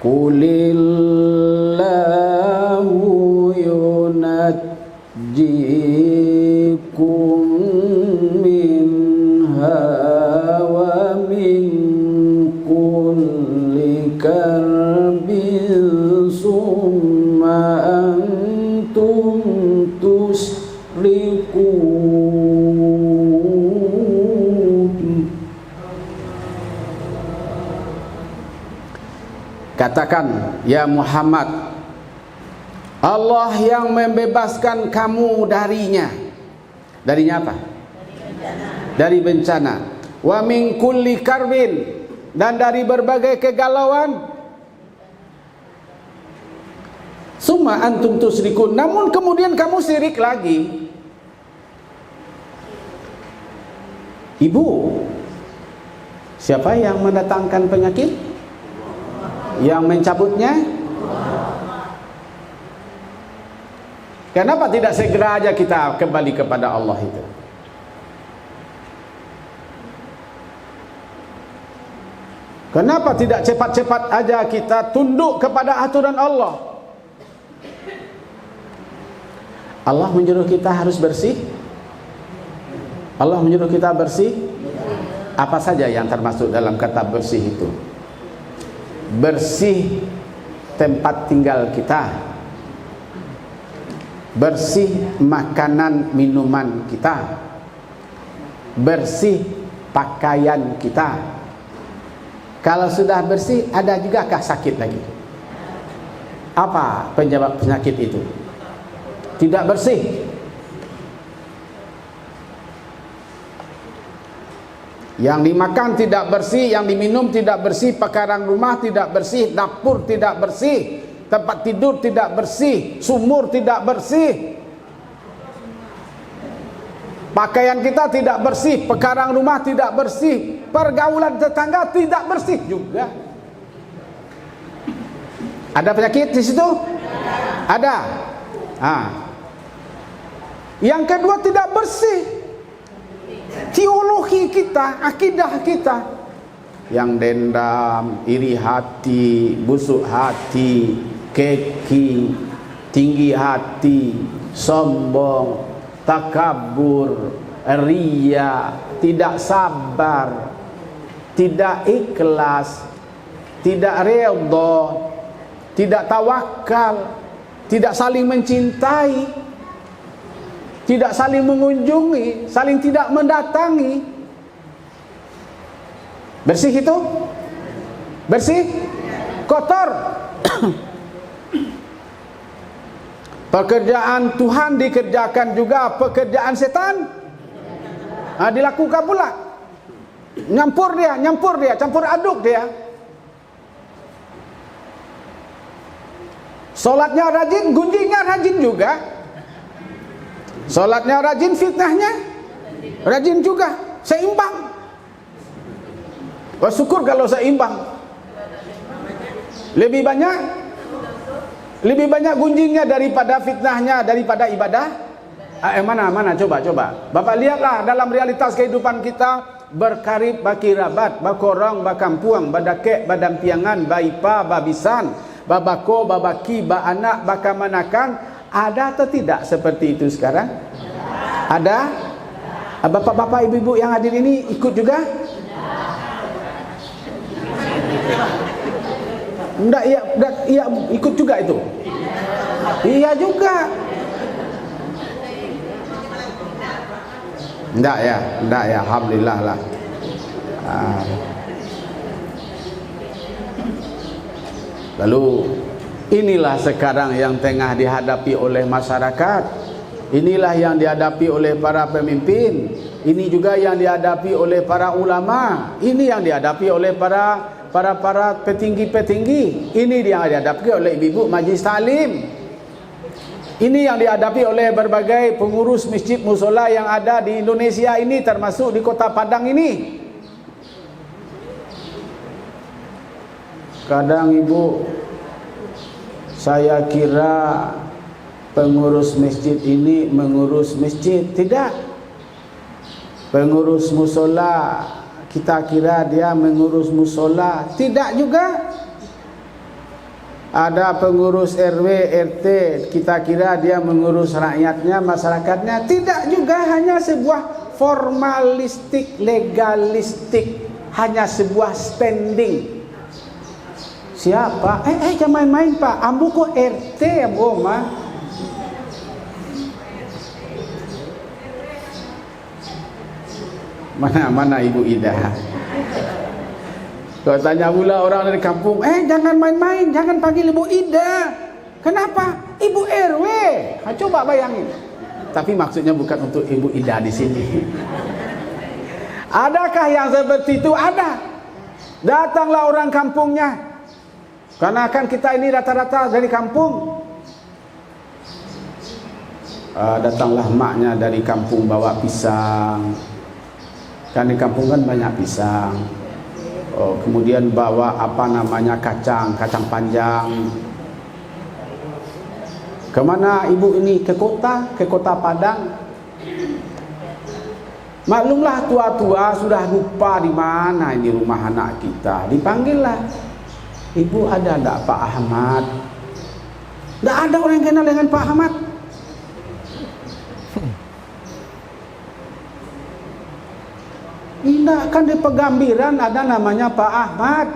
Qulillahu yunajjikum minha wa min kulli karbin summa antum tusrikun. Katakan, ya Muhammad, Allah yang membebaskan kamu darinya. Darinya apa? Dari bencana. Wa min kulli karbin, dan dari berbagai kegalauan. Summa antum tusyrikun, namun kemudian kamu syirik lagi. Ibu, siapa yang mendatangkan penyakit? Yang mencabutnya? Kenapa tidak segera aja kita kembali kepada Allah itu? Kenapa tidak cepat-cepat aja kita tunduk kepada aturan Allah? Allah menyuruh kita harus bersih. Allah menyuruh kita bersih. Apa saja yang termasuk dalam kata bersih itu? Bersih tempat tinggal kita, bersih makanan minuman kita, bersih pakaian kita. Kalau sudah bersih, ada juga kah sakit lagi? Apa penyebab penyakit itu? Tidak bersih. Yang dimakan tidak bersih, yang diminum tidak bersih, pekarangan rumah tidak bersih, dapur tidak bersih, tempat tidur tidak bersih, sumur tidak bersih, pakaian kita tidak bersih, pekarangan rumah tidak bersih, pergaulan tetangga tidak bersih juga. Ada penyakit di situ? Ada. Yang kedua, tidak bersih teologi kita, akidah kita, yang dendam, iri hati, busuk hati, keki, tinggi hati, sombong, takabur, ria, tidak sabar, tidak ikhlas, tidak redha, tidak tawakal, tidak saling mencintai, tidak saling mengunjungi, saling tidak mendatangi. Bersih itu? Bersih? Kotor. Pekerjaan Tuhan dikerjakan juga pekerjaan setan. Dilakukan pula. Nyampur dia, campur aduk dia. Solatnya rajin, gunjingnya rajin juga. Solatnya rajin, fitnahnya rajin juga. Seimbang. Bersyukur kalau seimbang. Lebih banyak gunjingnya daripada fitnahnya, daripada ibadah. Mana coba. Bapak lihatlah dalam realitas kehidupan kita, berkarib bakirabat, bakorong, bakampuang, badakek, badampiangan, baipa, babisan, babako, babaki, ba anak, bakamanakan. Ada atau tidak seperti itu sekarang? Ada? Bapak-bapak, ibu-ibu yang hadir ini ikut juga? Enggak, iya ikut juga itu? Iya juga. Enggak ya, alhamdulillah lah. Lalu inilah sekarang yang tengah dihadapi oleh masyarakat. Inilah yang dihadapi oleh para pemimpin. Ini juga yang dihadapi oleh para ulama. Ini yang dihadapi oleh para petinggi-petinggi. Ini yang dihadapi oleh ibu-ibu majlis taklim. Ini yang dihadapi oleh berbagai pengurus masjid musola yang ada di Indonesia ini, termasuk di Kota Padang ini. Kadang ibu, saya kira pengurus masjid ini mengurus masjid. Tidak. Pengurus musola, kita kira dia mengurus musola. Tidak juga. ada pengurus RW, RT, kita kira dia mengurus rakyatnya, masyarakatnya. Tidak juga, hanya sebuah formalistik, legalistik, hanya sebuah standing. Siapa? Jangan main-main Pak, ambu kok RT ambu mah. Mana Ibu Ida? Kalau tanya pula orang dari kampung, jangan main-main, jangan panggil Ibu Ida. Kenapa? Ibu RW. Coba bayangin. Tapi maksudnya bukan untuk Ibu Ida di sini. Adakah yang seperti itu? Ada. Datanglah orang kampungnya. Karena kan kita ini rata-rata dari kampung. Datanglah maknya dari kampung bawa pisang. Kan di kampung kan banyak pisang. Kemudian bawa kacang panjang. Kemana ibu ini? Ke kota Padang. Maklumlah tua-tua sudah lupa di mana ini rumah anak kita. Dipanggillah, ibu ada enggak Pak Ahmad? Enggak ada orang yang kenal dengan Pak Ahmad. Tidak, kan di Pegambiran ada namanya Pak Ahmad.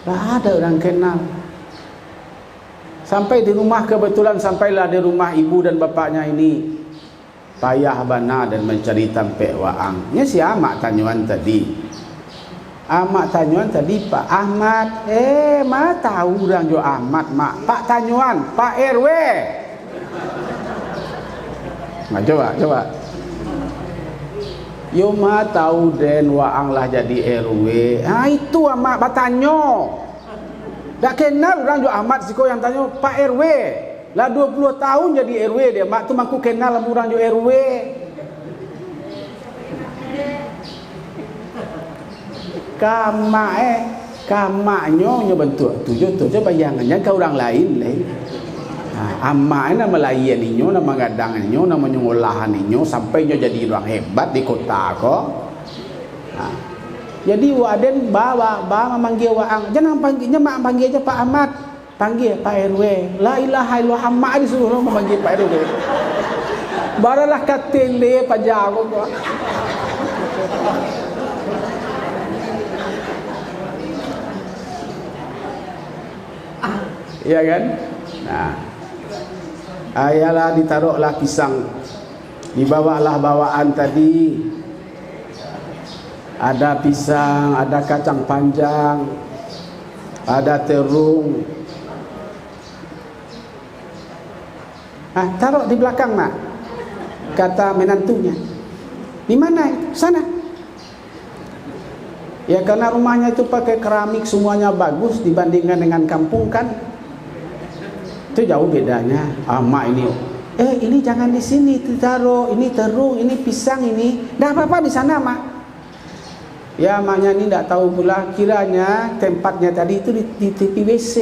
Tidak ada orang kenal. Sampai di rumah, kebetulan sampailah di rumah ibu dan bapaknya ini. Payah bana dan mencari tampek waang. Ini si Amak Tanyuan tadi. Amak Tanyuan tadi Pak Ahmad. Mak tahu orang jo Ahmad mak. Pak Tanyuan, Pak RW. Nah, coba. Yo ma tahu den waang lah jadi RW. Itu amak batanyo. Tak kenal orang jo Ahmad siko yang tanya Pak RW. Lah 20 tahun jadi RW dia. Mak tu maku kenal orang jo RW. Kamaknyo nyo bentuk tujuh bayangannya ke orang lain leh. Amak nama layan inyo, nama gadang inyo, nama nyolahan inyo sampai nyo jadi orang hebat di kota kok. Jadi waden bawa memanggil waang. Jangan panggilnya mak panggil aja Pak Ahmad. Panggil Pak RW. La ilaha illallah, mak disuruh memanggil Pak RW. Baralah katin dia Pak Jago kok. Iya kan? Nah, ayalah ditaruhlah pisang, dibawalah bawaan tadi, ada pisang, ada kacang panjang, ada terung. Taruh di belakang nak, kata menantunya. Di mana? Sana. Ya karena rumahnya itu pakai keramik, semuanya bagus dibandingkan dengan kampung kan. Itu jauh bedanya. Mak ini, ini jangan di sini ditaruh, ini terung, ini pisang ini. Dah apa-apa di sana mak. Ya maknya ini tidak tahu pula, kiranya tempatnya tadi itu di tepi WC.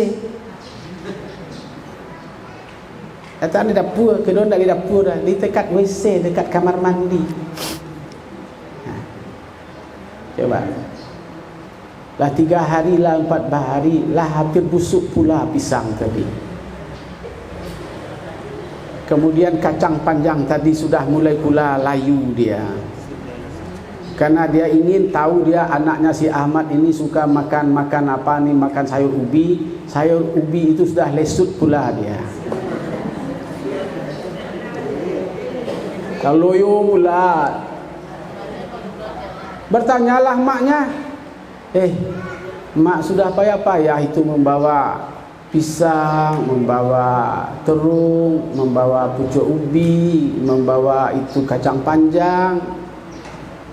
Kata di dapur, kedua di dapur dah, di dekat WC, dekat kamar mandi. Coba. Lah 3 hari lah 4 hari lah hampir busuk pula pisang tadi. Kemudian kacang panjang tadi sudah mulai pula layu dia. Karena dia ingin tahu dia anaknya si Ahmad ini suka makan apa nih, makan sayur ubi. Sayur ubi itu sudah lesut pula dia. Kalau yo pula. Bertanyalah maknya. Mak sudah payah-payah itu membawa pisang, membawa terung, membawa pucuk ubi, membawa itu kacang panjang.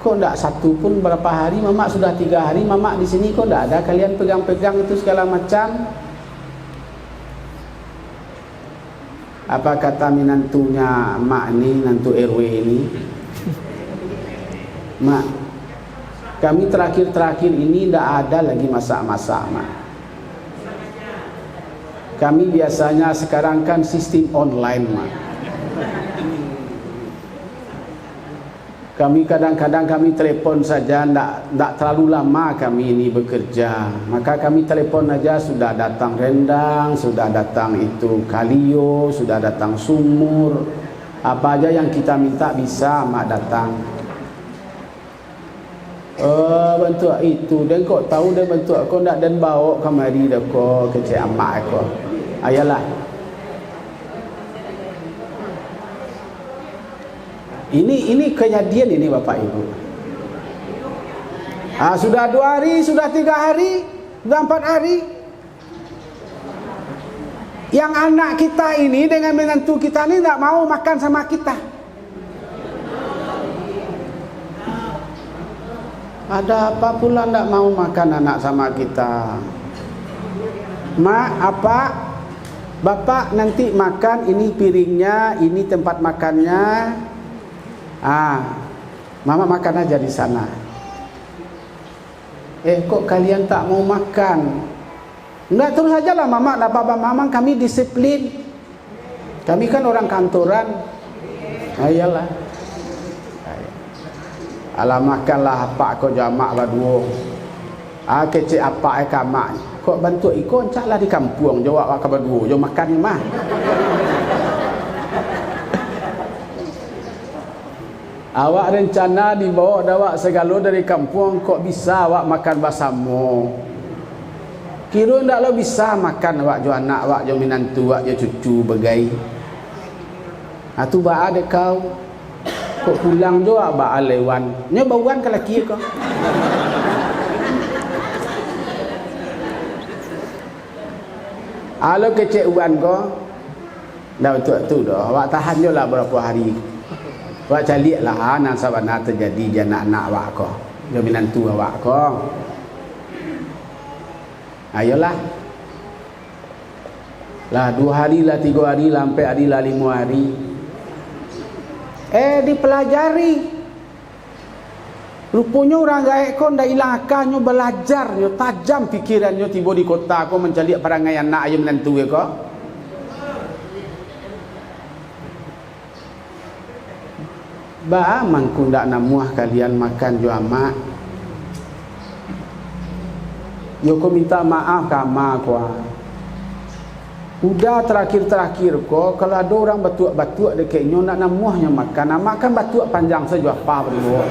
Kok enggak satu pun berapa hari? Mamak sudah 3 hari mamak di sini, kok enggak ada kalian pegang-pegang itu segala macam? Apa kata menantunya mak ini, menantu RW ini? Mak, kami terakhir-terakhir ini tidak ada lagi masak-masak mak. Kami biasanya sekarang kan sistem online mak. Kami kadang-kadang kami telefon saja, tidak terlalu lama kami ini bekerja. Maka kami telefon aja sudah datang rendang, sudah datang itu kalio, sudah datang sumur. Apa aja yang kita minta bisa mak datang. Bentuk itu dan kau tahu dan bentuk kau nak dan bawa kemari dah kau kecik amak kau. Ayalah. Ini kejadian ini Bapak Ibu. Sudah 2 hari, sudah 3 hari, sudah 4 hari. Yang anak kita ini dengan menantu kita ini tidak mau makan sama kita. Ada apa pula tidak mau makan anak sama kita? Mak, apa? Bapak nanti makan, ini piringnya, ini tempat makannya. Mama makan aja di sana. Kok kalian tak mau makan? Enggak, terus aja lah mama, lah papa mama kami disiplin. Kami kan orang kantoran. Ayalah. Alah makanlah apa kau jamak berdua. Kecik apa kamak. Kok bantu ikon caklah di kampung jawab akak berdua, jom makan ni mah. Awak rencana dibawa awak segala dari kampung, kok bisa awak makan bersama? Kira ndak lo bisa makan awak jo anak awak jo menantu awak jo cucu bagai. Tu ba ada kau. Kok pulang jo ba alewan. Nya bauan ke laki kau. Alo kecek uan kau. Dah betul tu dah. Awak tahan jo lah berapa hari. Awak cari lah nan sabana terjadi dia anak awak kau. Jo menantu awak kau. Ayolah. Lah 2 hari lah 3 hari lah sampai hari lah 5 hari. Dipelajari. Rupanya orang gaek kau ndak hilang akalnya belajar, nyo tajam pikirannya tiba di kota kau mencari perangai anak ayo menantu kau. Ba mangku ndak namuah kalian makan jo amak. Yo kau minta maaf kama kau. Udah terakhir kau kalau ada orang batuk-batuk dekatnya nak namuahnya makan, makan batuk panjang saja apa berdua.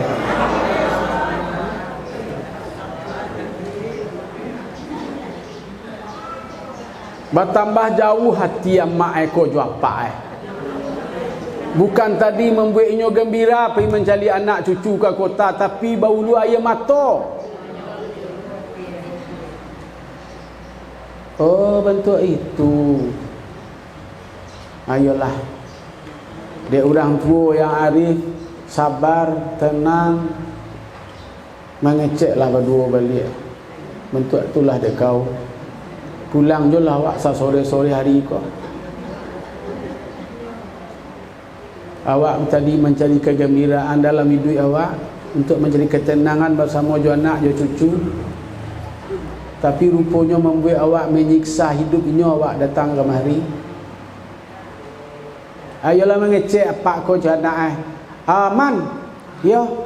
Bertambah jauh hati amak eko jo apa Bukan tadi membuatnya gembira pergi mencari anak cucu ke kota, tapi bau lu air mata. Bentuk itu. Ayolah. Dia orang tua yang arif, sabar, tenang, mengeceklah berdua balik. Bentuk itulah dia kau. Pulang je lah awak sore-sore hari kau. Awak tadi mencari kegembiraan dalam hidup awak, untuk mencari ketenangan bersama jo anak jo cucu. Tapi rupanya membuat awak menyiksa hidupnya awak datang kemari. Ayolah mengecek apa kau jana Man. Yo.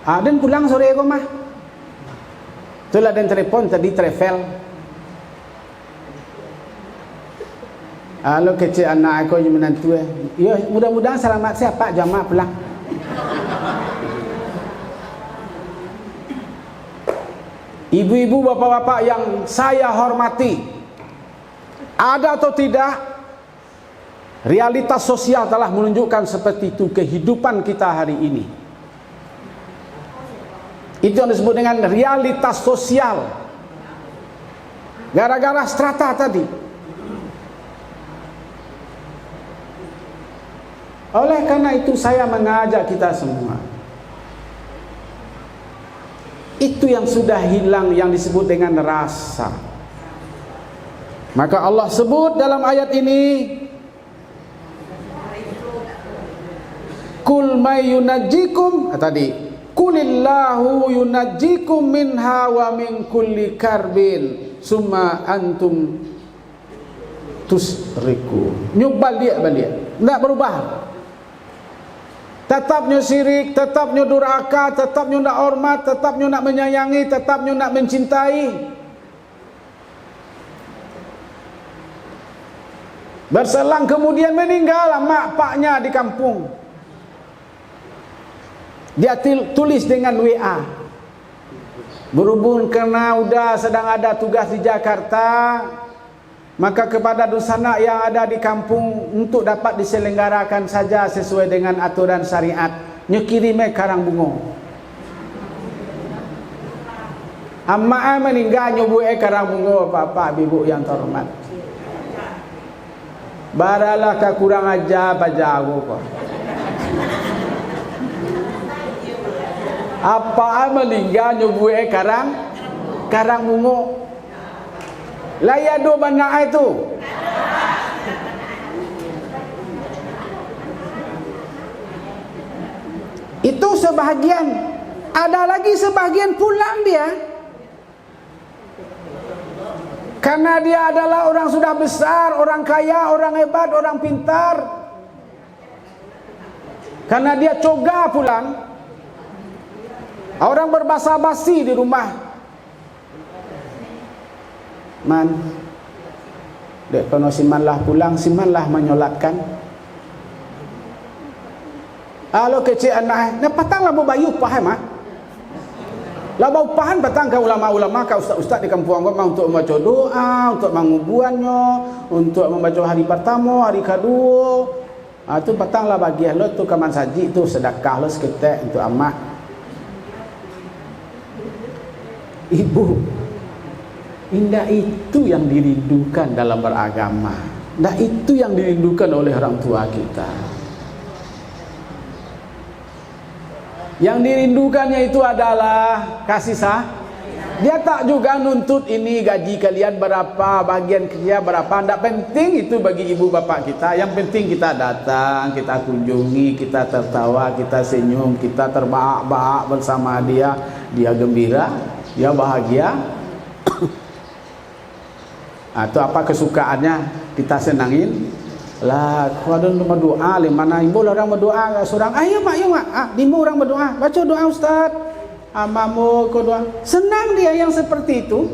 Dan pulang sore kau mah. Itulah dan telefon tadi travel. Halo kecil anak aku yang menantu Ya mudah-mudahan selamat siapa jamaah pulang. Ibu-ibu, bapak-bapak yang saya hormati, ada atau tidak, realitas sosial telah menunjukkan seperti itu kehidupan kita hari ini. Itu yang disebut dengan realitas sosial. Gara-gara strata tadi. Oleh karena itu saya mengajak kita semua, itu yang sudah hilang yang disebut dengan rasa. Maka Allah sebut dalam ayat ini, Kul may yunajjikum, tadi Kulillahu yunajjikum minha wa min kulli karbin summa antum tusriku. Nyubal dia balik, tidak berubah. tetapnya syirik, tetapnya durhaka, tetapnya nak hormat, tetapnya nak menyayangi, tetapnya nak mencintai. Berselang kemudian meninggal mak paknya di kampung. Dia tulis dengan WA. Berhubung kerana udah sedang ada tugas di Jakarta, maka kepada dusana yang ada di kampung untuk dapat diselenggarakan saja sesuai dengan aturan syariat, nyekirime karang bunga. Amma meninggal nyubuke karang bunga bapak ibu yang terhormat. Baralah ka kurang ajar baca aku kok. Apa meninggal nyubuke karang bunga. Layado bana itu. Itu sebahagian. Ada lagi sebahagian pulang dia. Karena dia adalah orang sudah besar, orang kaya, orang hebat, orang pintar. Karena dia coga pulang. Orang berbasa-basi di rumah. Man, dek kono simanlah pulang, simanlah menyolatkan. Alo kecil anak, nepatanglah bayu paham ah. Lah bau pahan petang ke ulama-ulama, ke ustaz-ustaz di kampung gua untuk membaca doa, untuk mengubuannya, untuk membaca hari pertama, hari kedua. Tu petanglah bagi lo tu kaman saji tu sedekah lo seketek untuk amak. Ibu, indah itu yang dirindukan dalam beragama. Nah itu yang dirindukan oleh orang tua kita. Yang dirindukannya itu adalah kasih sayang. Dia tak juga nuntut ini gaji kalian berapa, bagian kerja berapa. Tidak penting itu bagi ibu bapak kita. Yang penting kita datang, kita kunjungi, kita tertawa, kita senyum, kita terbahak-bahak bersama dia. Dia gembira, dia bahagia. Atau apa kesukaannya kita senangin. Lah, kalau berdoa, mana ibu orang berdoa seorang, ayo mak, ibu orang berdoa, baca doa ustaz, amamu kau doa, senang dia yang seperti itu.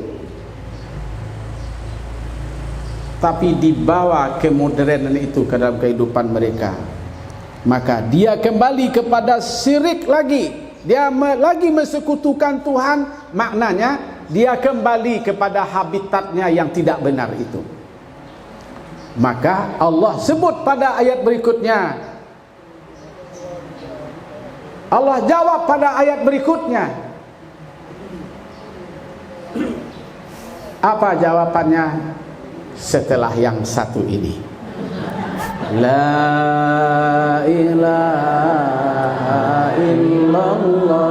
Tapi dibawa kemodernan itu ke dalam kehidupan mereka, maka dia kembali kepada syirik lagi, dia lagi mensekutukan Tuhan. Maknanya dia kembali kepada habitatnya yang tidak benar itu. Maka Allah sebut pada ayat berikutnya, Allah jawab pada ayat berikutnya. Apa jawabannya setelah yang satu ini? La ilaha illallah